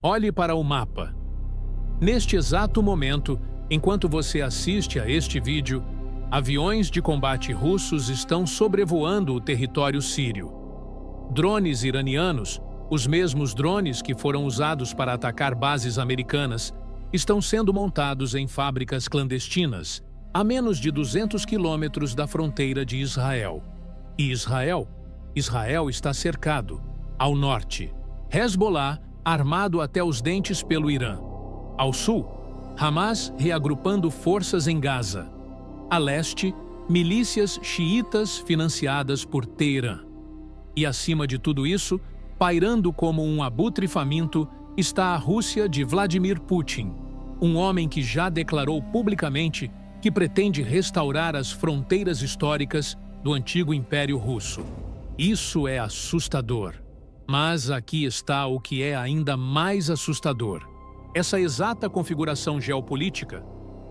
Olhe para o mapa. Neste exato momento, enquanto você assiste a este vídeo, aviões de combate russos estão sobrevoando o território sírio. Drones iranianos, os mesmos drones que foram usados para atacar bases americanas, estão sendo montados em fábricas clandestinas, a menos de 200 quilômetros da fronteira de Israel. E Israel está cercado. Ao norte, Hezbollah, armado até os dentes pelo Irã. Ao sul, Hamas reagrupando forças em Gaza. A leste, milícias xiitas financiadas por Teherã. E acima de tudo isso, pairando como um abutre faminto, está a Rússia de Vladimir Putin, um homem que já declarou publicamente que pretende restaurar as fronteiras históricas do antigo Império Russo. Isso é assustador. Mas aqui está o que é ainda mais assustador. Essa exata configuração geopolítica,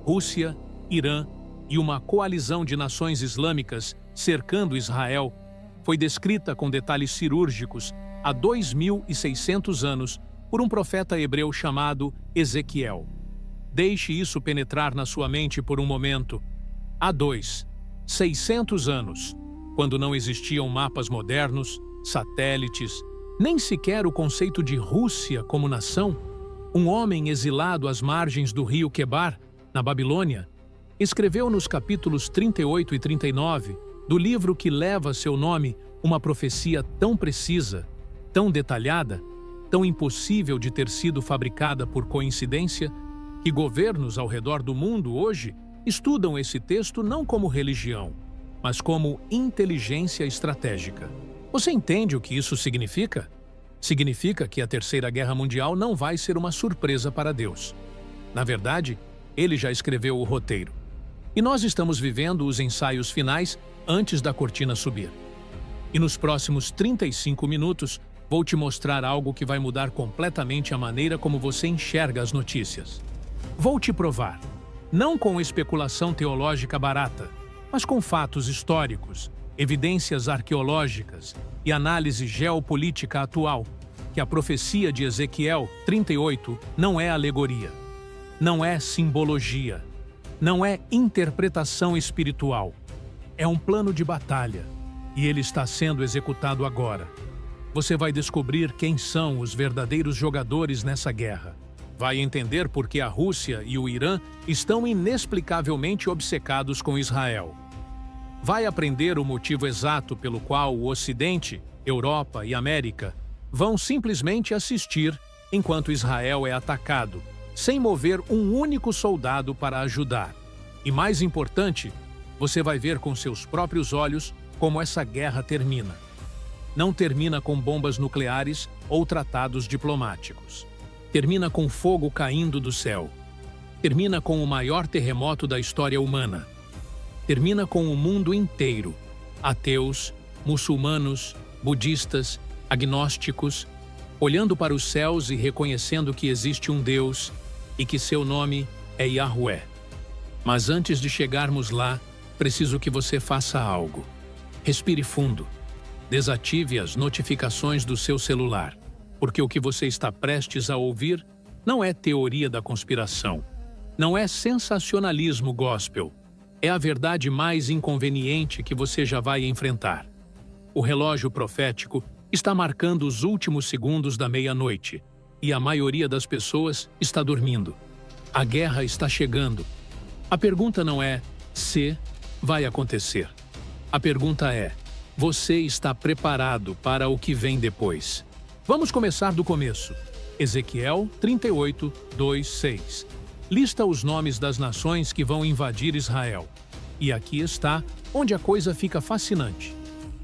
Rússia, Irã e uma coalizão de nações islâmicas cercando Israel, foi descrita com detalhes cirúrgicos há 2.600 anos por um profeta hebreu chamado Ezequiel. Deixe isso penetrar na sua mente por um momento. Há 600 anos, quando não existiam mapas modernos, satélites, nem sequer o conceito de Rússia como nação, um homem exilado às margens do rio Quebar, na Babilônia, escreveu nos capítulos 38 e 39 do livro que leva seu nome uma profecia tão precisa, tão detalhada, tão impossível de ter sido fabricada por coincidência, que governos ao redor do mundo hoje estudam esse texto não como religião, mas como inteligência estratégica. Você entende o que isso significa? Significa que a Terceira Guerra Mundial não vai ser uma surpresa para Deus. Na verdade, ele já escreveu o roteiro. E nós estamos vivendo os ensaios finais antes da cortina subir. E nos próximos 35 minutos, vou te mostrar algo que vai mudar completamente a maneira como você enxerga as notícias. Vou te provar, não com especulação teológica barata, mas com fatos históricos, evidências arqueológicas e análise geopolítica atual, que a profecia de Ezequiel 38 não é alegoria, não é simbologia, não é interpretação espiritual. É um plano de batalha, e ele está sendo executado agora. Você vai descobrir quem são os verdadeiros jogadores nessa guerra. Vai entender por que a Rússia e o Irã estão inexplicavelmente obcecados com Israel. Vai aprender o motivo exato pelo qual o Ocidente, Europa e América vão simplesmente assistir enquanto Israel é atacado, sem mover um único soldado para ajudar. E mais importante, você vai ver com seus próprios olhos como essa guerra termina. Não termina com bombas nucleares ou tratados diplomáticos. Termina com fogo caindo do céu. Termina com o maior terremoto da história humana. Termina com o mundo inteiro, ateus, muçulmanos, budistas, agnósticos, olhando para os céus e reconhecendo que existe um Deus e que seu nome é Yahweh. Mas antes de chegarmos lá, preciso que você faça algo. Respire fundo. Desative as notificações do seu celular, porque o que você está prestes a ouvir não é teoria da conspiração, não é sensacionalismo gospel. É a verdade mais inconveniente que você já vai enfrentar. O relógio profético está marcando os últimos segundos da meia-noite e a maioria das pessoas está dormindo. A guerra está chegando. A pergunta não é se vai acontecer. A pergunta é: você está preparado para o que vem depois? Vamos começar do começo. Ezequiel 38, 2, 6. Lista os nomes das nações que vão invadir Israel. E aqui está onde a coisa fica fascinante.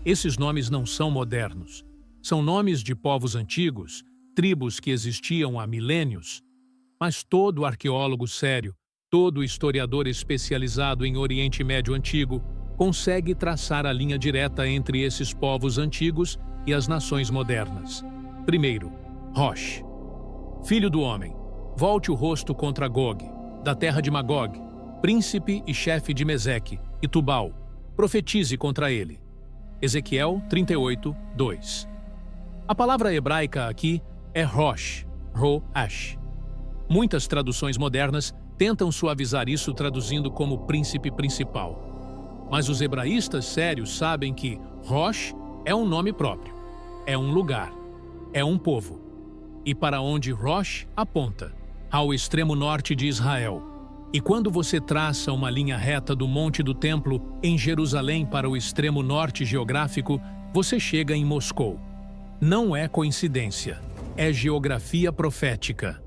Esses nomes não são modernos. São nomes de povos antigos, tribos que existiam há milênios. Mas todo arqueólogo sério, todo historiador especializado em Oriente Médio Antigo, consegue traçar a linha direta entre esses povos antigos e as nações modernas. Primeiro, Rosh. Filho do homem, volte o rosto contra Gog, da terra de Magog, príncipe e chefe de Meseque, e Tubal. Profetize contra ele. Ezequiel 38, 2. A palavra hebraica aqui é Rosh, Roash. Muitas traduções modernas tentam suavizar isso traduzindo como príncipe principal. Mas os hebraístas sérios sabem que Rosh é um nome próprio, é um lugar, é um povo. E para onde Rosh aponta? Ao extremo norte de Israel. E quando você traça uma linha reta do Monte do Templo em Jerusalém para o extremo norte geográfico, você chega em Moscou. Não é coincidência, é geografia profética.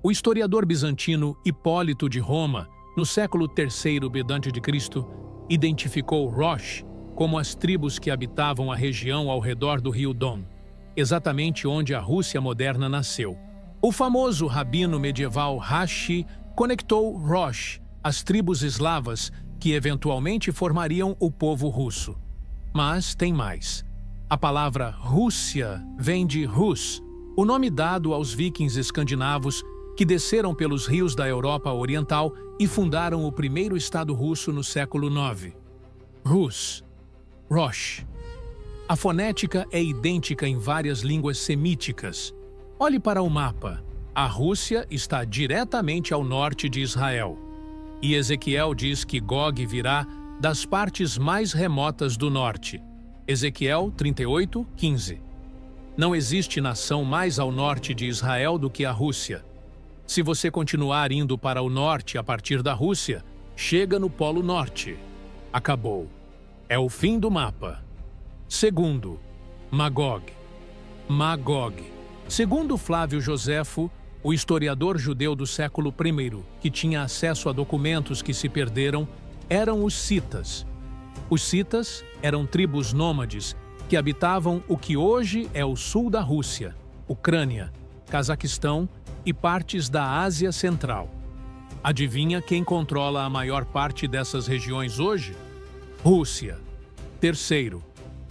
O historiador bizantino Hipólito de Roma, no século III b.C., identificou Rosh como as tribos que habitavam a região ao redor do rio Don, exatamente onde a Rússia moderna nasceu. O famoso rabino medieval Rashi conectou Rosh às tribos eslavas que eventualmente formariam o povo russo. Mas tem mais. A palavra Rússia vem de Rus, o nome dado aos vikings escandinavos que desceram pelos rios da Europa Oriental e fundaram o primeiro estado russo no século IX. Rus, Rosh. A fonética é idêntica em várias línguas semíticas. Olhe para o mapa. A Rússia está diretamente ao norte de Israel. E Ezequiel diz que Gog virá das partes mais remotas do norte. Ezequiel 38:15. Não existe nação mais ao norte de Israel do que a Rússia. Se você continuar indo para o norte a partir da Rússia, chega no Polo Norte. Acabou. É o fim do mapa. Segundo, Magog. Magog. Segundo Flávio Joséfo, o historiador judeu do século I, que tinha acesso a documentos que se perderam, eram os citas. Os citas eram tribos nômades que habitavam o que hoje é o sul da Rússia, Ucrânia, Cazaquistão e partes da Ásia Central. Adivinha quem controla a maior parte dessas regiões hoje? Rússia. Terceiro,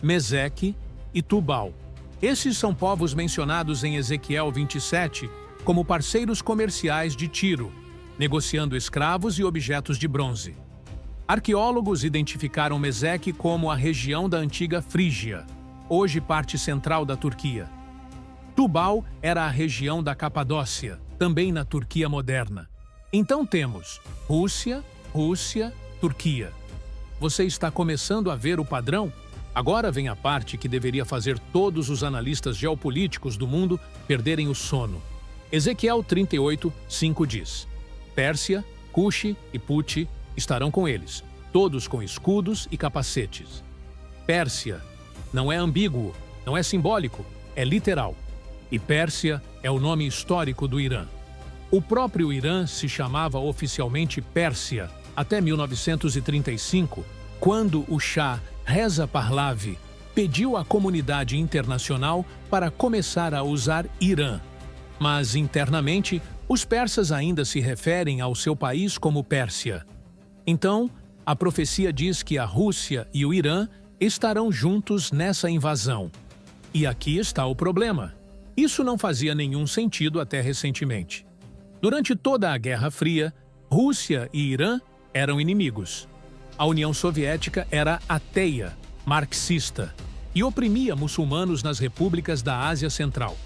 Meseque e Tubal. Esses são povos mencionados em Ezequiel 27 como parceiros comerciais de Tiro, negociando escravos e objetos de bronze. Arqueólogos identificaram Meseque como a região da antiga Frígia, hoje parte central da Turquia. Tubal era a região da Capadócia, também na Turquia moderna. Então temos Rússia, Turquia. Você está começando a ver o padrão? Agora vem a parte que deveria fazer todos os analistas geopolíticos do mundo perderem o sono. Ezequiel 38:5 diz: Pérsia, Cuxi e Puti estarão com eles, todos com escudos e capacetes. Pérsia não é ambíguo, não é simbólico, é literal. E Pérsia é o nome histórico do Irã. O próprio Irã se chamava oficialmente Pérsia até 1935, quando o Shah Reza Pahlavi pediu à comunidade internacional para começar a usar Irã. Mas, internamente, os persas ainda se referem ao seu país como Pérsia. Então, a profecia diz que a Rússia e o Irã estarão juntos nessa invasão. E aqui está o problema. Isso não fazia nenhum sentido até recentemente. Durante toda a Guerra Fria, Rússia e Irã eram inimigos. A União Soviética era ateia, marxista, e oprimia muçulmanos nas repúblicas da Ásia Central.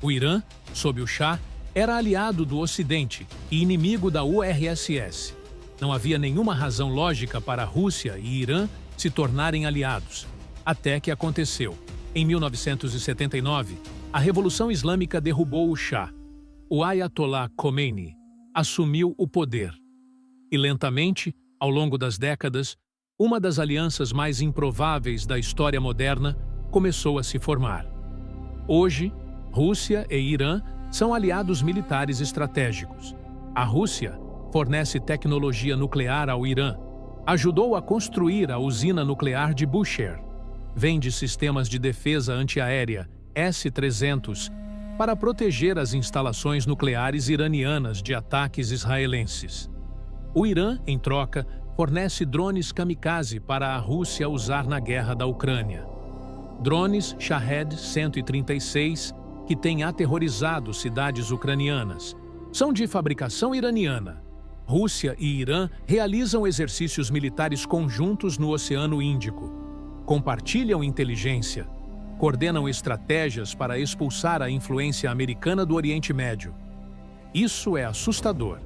O Irã, sob o Shah, era aliado do Ocidente e inimigo da URSS. Não havia nenhuma razão lógica para a Rússia e Irã se tornarem aliados, até que aconteceu. Em 1979, a Revolução Islâmica derrubou o Shah. O Ayatollah Khomeini assumiu o poder. E lentamente, ao longo das décadas, uma das alianças mais improváveis da história moderna começou a se formar. Hoje, Rússia e Irã são aliados militares estratégicos. A Rússia fornece tecnologia nuclear ao Irã, ajudou a construir a usina nuclear de Bushehr, vende sistemas de defesa antiaérea S-300 para proteger as instalações nucleares iranianas de ataques israelenses. O Irã, em troca, fornece drones kamikaze para a Rússia usar na guerra da Ucrânia. Drones Shahed 136 que têm aterrorizado cidades ucranianas. São de fabricação iraniana. Rússia e Irã realizam exercícios militares conjuntos no Oceano Índico. Compartilham inteligência. coordenam estratégias para expulsar a influência americana do Oriente Médio. Isso é assustador,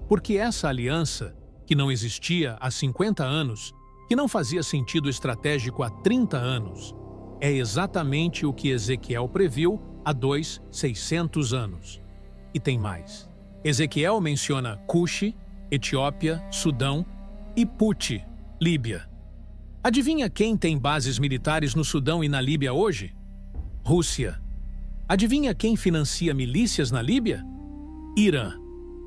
porque essa aliança, que não existia há 50 anos, que não fazia sentido estratégico há 30 anos, é exatamente o que Ezequiel previu há 600 anos. E tem mais. Ezequiel menciona Cuxi, Etiópia, Sudão e Puti, Líbia. Adivinha quem tem bases militares no Sudão e na Líbia hoje? Rússia. Adivinha quem financia milícias na Líbia? Irã.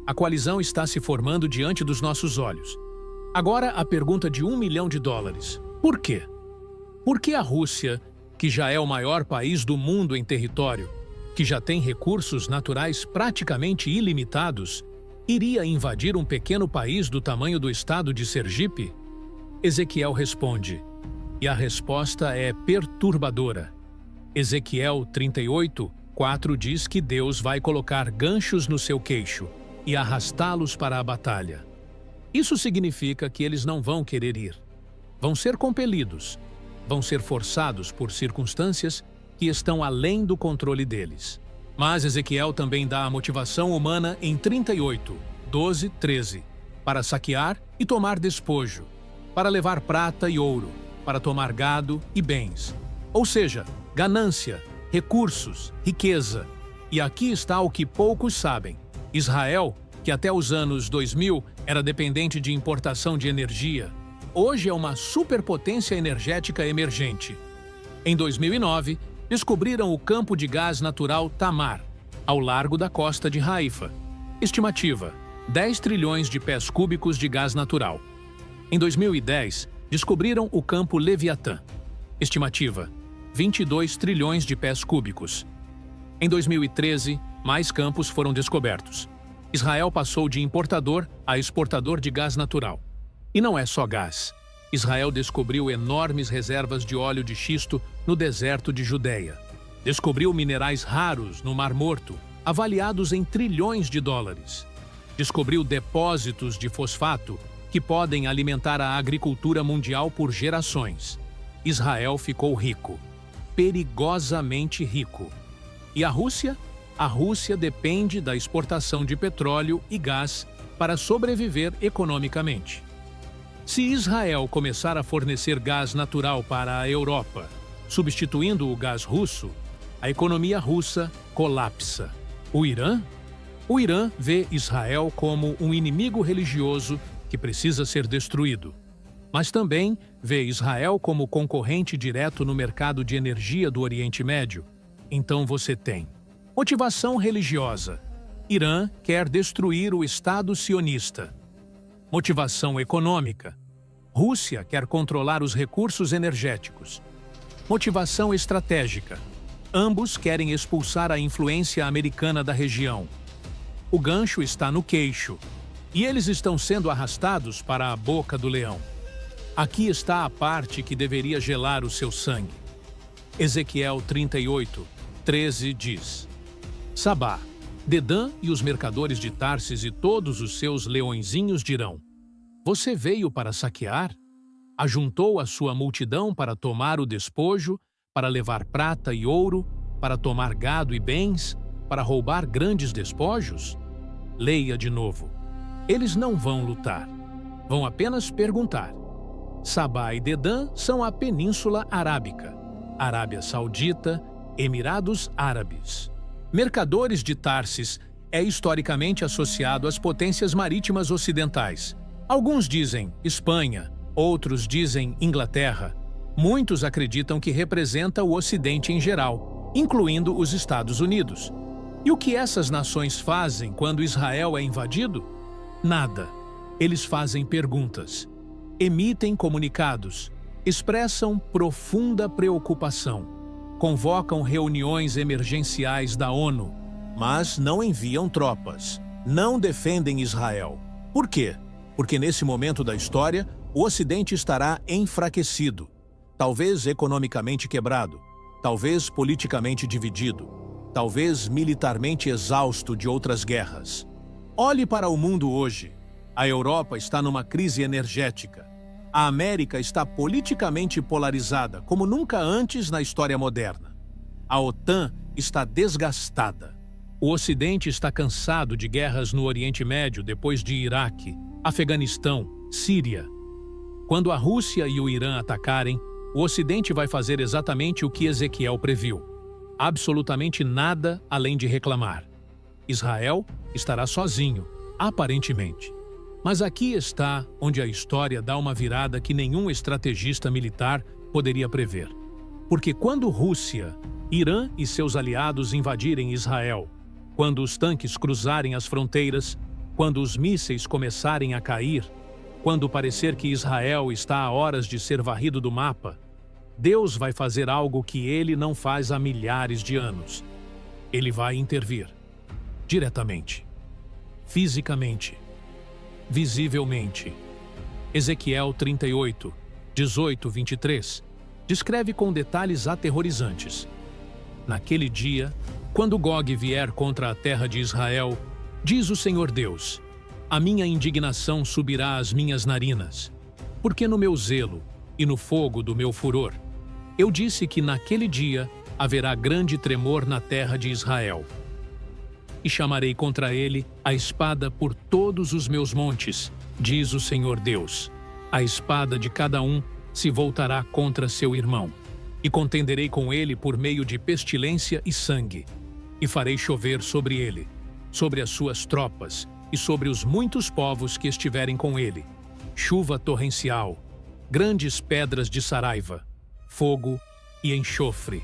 A coalizão está se formando diante dos nossos olhos. Agora a pergunta de $1 milhão. Por quê? Por que a Rússia, que já é o maior país do mundo em território, que já tem recursos naturais praticamente ilimitados, iria invadir um pequeno país do tamanho do estado de Sergipe? Ezequiel responde, e a resposta é perturbadora. Ezequiel 38:4 diz que Deus vai colocar ganchos no seu queixo e arrastá-los para a batalha. Isso significa que eles não vão querer ir. Vão ser compelidos, vão ser forçados por circunstâncias que estão além do controle deles. Mas Ezequiel também dá a motivação humana em 38:12-13, para saquear e tomar despojo, para levar prata e ouro, para tomar gado e bens. Ou seja, ganância, recursos, riqueza. E aqui está o que poucos sabem. Israel, que até os anos 2000 era dependente de importação de energia, hoje é uma superpotência energética emergente. Em 2009, descobriram o campo de gás natural Tamar, ao largo da costa de Haifa. Estimativa: 10 trilhões de pés cúbicos de gás natural. Em 2010, descobriram o campo Leviatã. Estimativa: 22 trilhões de pés cúbicos. Em 2013, mais campos foram descobertos. Israel passou de importador a exportador de gás natural. E não é só gás. Israel descobriu enormes reservas de óleo de xisto no deserto de Judeia. Descobriu minerais raros no Mar Morto, avaliados em trilhões de dólares. Descobriu depósitos de fosfato que podem alimentar a agricultura mundial por gerações. Israel ficou rico, perigosamente rico. E a Rússia? A Rússia depende da exportação de petróleo e gás para sobreviver economicamente. Se Israel começar a fornecer gás natural para a Europa, substituindo o gás russo, a economia russa colapsa. O Irã? O Irã vê Israel como um inimigo religioso que precisa ser destruído. Mas também vê Israel como concorrente direto no mercado de energia do Oriente Médio. Então você tem motivação religiosa. Irã quer destruir o Estado sionista. Motivação econômica. Rússia quer controlar os recursos energéticos. Motivação estratégica. Ambos querem expulsar a influência americana da região. O gancho está no queixo, e eles estão sendo arrastados para a boca do leão. Aqui está a parte que deveria gelar o seu sangue. Ezequiel 38:13 diz: Sabá, Dedã e os mercadores de Tarsis e todos os seus leõezinhos dirão: Você veio para saquear? Ajuntou a sua multidão para tomar o despojo, para levar prata e ouro, para tomar gado e bens, para roubar grandes despojos? Leia de novo. Eles não vão lutar. Vão apenas perguntar. Sabá e Dedã são a Península Arábica, Arábia Saudita, Emirados Árabes. Mercadores de Tarsis é historicamente associado às potências marítimas ocidentais. Alguns dizem Espanha, outros dizem Inglaterra. Muitos acreditam que representa o Ocidente em geral, incluindo os Estados Unidos. E o que essas nações fazem quando Israel é invadido? Nada. Eles fazem perguntas, emitem comunicados, expressam profunda preocupação. Convocam reuniões emergenciais da ONU, mas não enviam tropas, não defendem Israel. Por quê? Porque nesse momento da história, o Ocidente estará enfraquecido, talvez economicamente quebrado, talvez politicamente dividido, talvez militarmente exausto de outras guerras. Olhe para o mundo hoje. A Europa está numa crise energética. A América está politicamente polarizada, como nunca antes na história moderna. A OTAN está desgastada. O Ocidente está cansado de guerras no Oriente Médio depois de Iraque, Afeganistão, Síria. Quando a Rússia e o Irã atacarem, o Ocidente vai fazer exatamente o que Ezequiel previu. Absolutamente nada além de reclamar. Israel estará sozinho, aparentemente. Mas aqui está onde a história dá uma virada que nenhum estrategista militar poderia prever. Porque quando Rússia, Irã e seus aliados invadirem Israel, quando os tanques cruzarem as fronteiras, quando os mísseis começarem a cair, quando parecer que Israel está a horas de ser varrido do mapa, Deus vai fazer algo que ele não faz há milhares de anos. Ele vai intervir. Diretamente. Fisicamente. Visivelmente. Ezequiel 38, 18, 23 descreve com detalhes aterrorizantes. Naquele dia, quando Gog vier contra a terra de Israel, diz o Senhor Deus, a minha indignação subirá às minhas narinas, porque no meu zelo e no fogo do meu furor, eu disse que naquele dia haverá grande tremor na terra de Israel. E chamarei contra ele a espada por todos os meus montes, diz o Senhor Deus. A espada de cada um se voltará contra seu irmão, e contenderei com ele por meio de pestilência e sangue, e farei chover sobre ele, sobre as suas tropas e sobre os muitos povos que estiverem com ele, chuva torrencial, grandes pedras de saraiva, fogo e enxofre.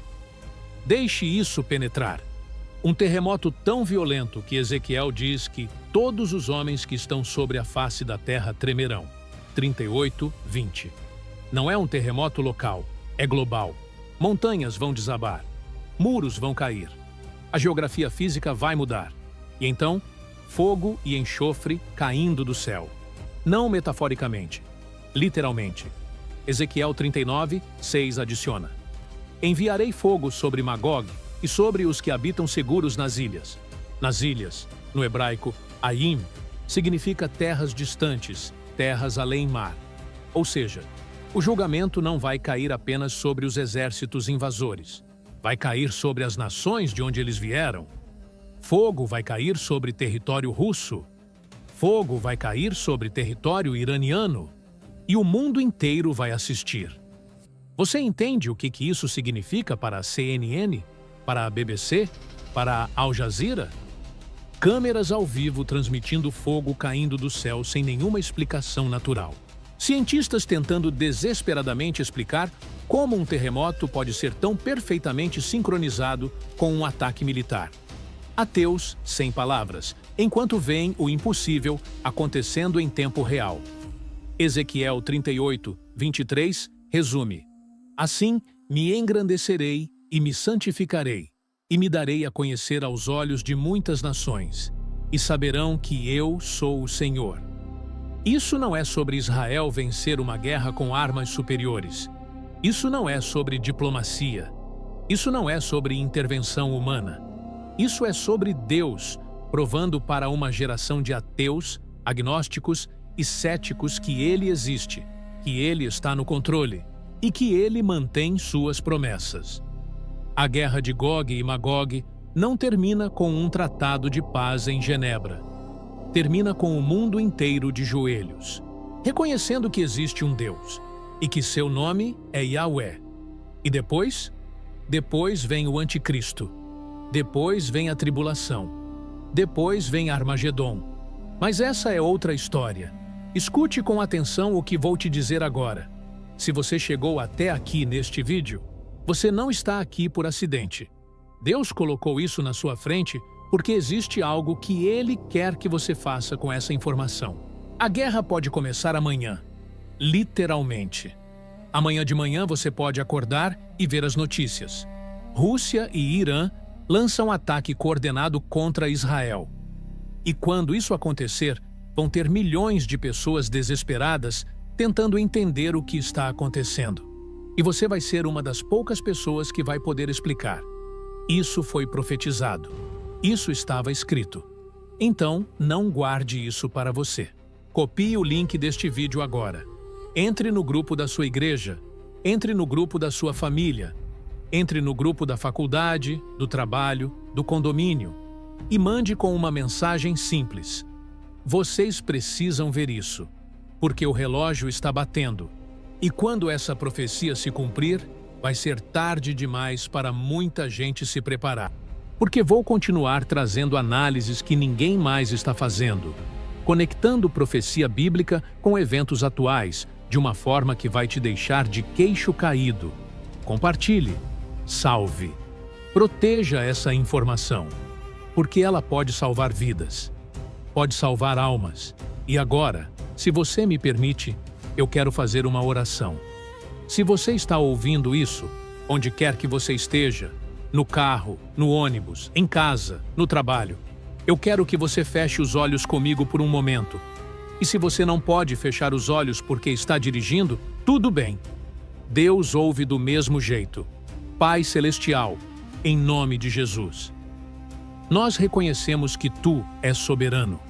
Deixe isso penetrar. Um terremoto tão violento que Ezequiel diz que todos os homens que estão sobre a face da terra tremerão. 38, 20. Não é um terremoto local, é global. Montanhas vão desabar. Muros vão cair. A geografia física vai mudar. E então, fogo e enxofre caindo do céu. Não metaforicamente, literalmente. Ezequiel 39, 6 adiciona. Enviarei fogo sobre Magog e sobre os que habitam seguros nas ilhas. Nas ilhas, no hebraico, Aim, significa terras distantes, terras além mar. Ou seja, o julgamento não vai cair apenas sobre os exércitos invasores. Vai cair sobre as nações de onde eles vieram. Fogo vai cair sobre território russo. Fogo vai cair sobre território iraniano. E o mundo inteiro vai assistir. Você entende o que isso significa para a CNN? Para a BBC? Para a Al Jazeera? Câmeras ao vivo transmitindo fogo caindo do céu sem nenhuma explicação natural. Cientistas tentando desesperadamente explicar como um terremoto pode ser tão perfeitamente sincronizado com um ataque militar. Ateus sem palavras, enquanto veem o impossível acontecendo em tempo real. Ezequiel 38, 23 resume: assim me engrandecerei e me santificarei, e me darei a conhecer aos olhos de muitas nações, e saberão que eu sou o Senhor. Isso não é sobre Israel vencer uma guerra com armas superiores. Isso não é sobre diplomacia. Isso não é sobre intervenção humana. Isso é sobre Deus, provando para uma geração de ateus, agnósticos e céticos que Ele existe, que Ele está no controle e que Ele mantém suas promessas. A guerra de Gog e Magog não termina com um tratado de paz em Genebra. Termina com o mundo inteiro de joelhos, reconhecendo que existe um Deus e que seu nome é Yahweh. E depois vem o anticristo. Depois vem a tribulação. Depois vem Armagedon. Mas essa é outra história. Escute com atenção o que vou te dizer agora. Se você chegou até aqui neste vídeo, você não está aqui por acidente. Deus colocou isso na sua frente porque existe algo que Ele quer que você faça com essa informação. A guerra pode começar amanhã. Literalmente. Amanhã de manhã você pode acordar e ver as notícias. Rússia e Irã lançam ataque coordenado contra Israel. E quando isso acontecer, vão ter milhões de pessoas desesperadas tentando entender o que está acontecendo. E você vai ser uma das poucas pessoas que vai poder explicar. Isso foi profetizado. Isso estava escrito. Então, não guarde isso para você. Copie o link deste vídeo agora. Entre no grupo da sua igreja, entre no grupo da sua família, entre no grupo da faculdade, do trabalho, do condomínio e mande com uma mensagem simples. Vocês precisam ver isso, porque o relógio está batendo. E quando essa profecia se cumprir, vai ser tarde demais para muita gente se preparar. Porque vou continuar trazendo análises que ninguém mais está fazendo, conectando profecia bíblica com eventos atuais, de uma forma que vai te deixar de queixo caído. Compartilhe, salve, proteja essa informação, porque ela pode salvar vidas, pode salvar almas. E agora, se você me permite, eu quero fazer uma oração. Se você está ouvindo isso, onde quer que você esteja, no carro, no ônibus, em casa, no trabalho, eu quero que você feche os olhos comigo por um momento. E se você não pode fechar os olhos porque está dirigindo, tudo bem. Deus ouve do mesmo jeito. Pai Celestial, em nome de Jesus. Nós reconhecemos que Tu és soberano,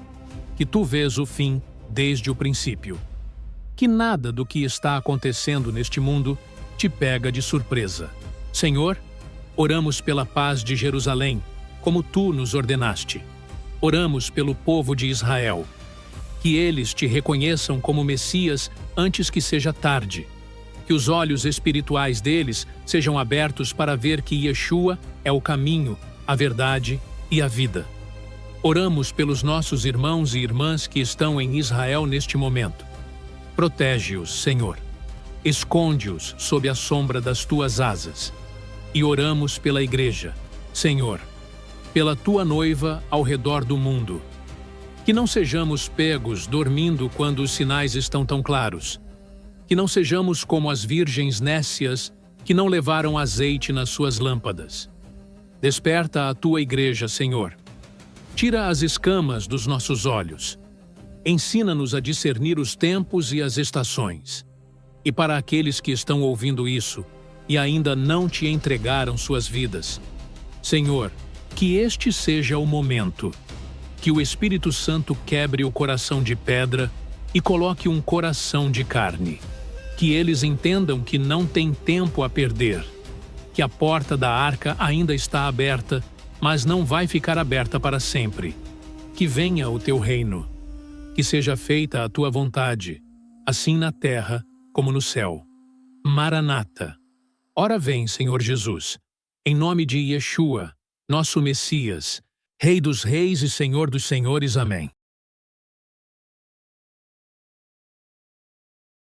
que Tu vês o fim desde o princípio, que nada do que está acontecendo neste mundo te pega de surpresa. Senhor, oramos pela paz de Jerusalém, como Tu nos ordenaste. Oramos pelo povo de Israel, que eles te reconheçam como Messias antes que seja tarde, que os olhos espirituais deles sejam abertos para ver que Yeshua é o caminho, a verdade e a vida. Oramos pelos nossos irmãos e irmãs que estão em Israel neste momento. Protege-os, Senhor. Esconde-os sob a sombra das Tuas asas. E oramos pela Igreja, Senhor, pela Tua noiva ao redor do mundo. Que não sejamos pegos dormindo quando os sinais estão tão claros. Que não sejamos como as virgens nécias que não levaram azeite nas suas lâmpadas. Desperta a Tua Igreja, Senhor. Tira as escamas dos nossos olhos. Ensina-nos a discernir os tempos e as estações. E para aqueles que estão ouvindo isso e ainda não Te entregaram suas vidas, Senhor, que este seja o momento. Que o Espírito Santo quebre o coração de pedra e coloque um coração de carne. Que eles entendam que não tem tempo a perder. Que a porta da arca ainda está aberta, mas não vai ficar aberta para sempre. Que venha o Teu reino. Que seja feita a Tua vontade, assim na terra como no céu. Maranata. Ora vem, Senhor Jesus, em nome de Yeshua, nosso Messias, Rei dos Reis e Senhor dos Senhores. Amém.